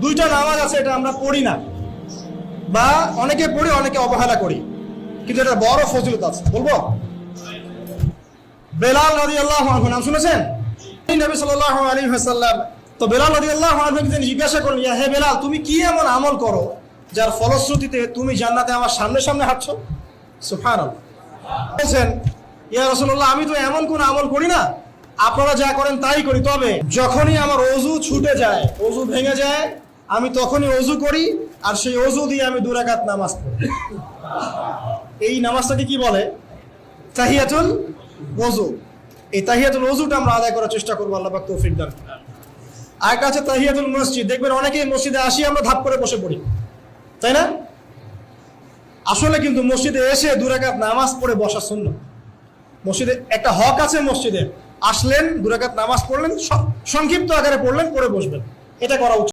দুইটা নামাজ আছে, এটা আমরা পড়ি না, বা অনেকে পড়ি অনেকে অবহেলা করি, কিন্তু এটা বড় ফজিলত আছে। বলবো বেলাল রাদিয়াল্লাহু আনহু, নাম শুনেছেন? নবী সাল্লাল্লাহু আলাইহি ওয়াসাল্লাম তো বেলাল রাদিয়াল্লাহু আনহুকে তিনি জিজ্ঞাসা করলেন, ইয়া হে বেলাল, তুমি কি এমন আমল করো যার ফলশ্রুতিতে তুমি জান্নাতে আমার সামনে সামনে হাঁটছো? সুবহানাল্লাহ। বলছেন, ইয়া রাসূলুল্লাহ, আমি তো এমন কোন আমল করি না, আপনারা যা করেন তাই করি, তবে যখনই আমার ওযু ছুটে যায়, ওযু ভেঙে যায়, আমি তখনই ওযু করি, আর সেই ওযু দিয়ে আমি 2 রাকাত নামাজ পড়ি। এই নামাজটাকে কি বলে? তাহিয়াতুল ওযু। এই তাহিয়াতুল ওযুটা আমরা আদায় করার চেষ্টা করবো, আল্লাহ পাক তৌফিক দান করুন। আর কাছে তাহিয়াতুল মসজিদ, দেখবেন অনেকেই মসজিদে আসি আমরা ধাপ করে বসে পড়ি, তাই না? আসলে কিন্তু মসজিদে এসে 2 রাকাত নামাজ পড়ে বসা সুন্নাত। মসজিদে একটা হক আছে, মসজিদে আসলেন 2 রাকাত নামাজ পড়লেন, সংক্ষিপ্ত আকারে পড়লেন, পড়ে বসবেন, এটা করা উচিত।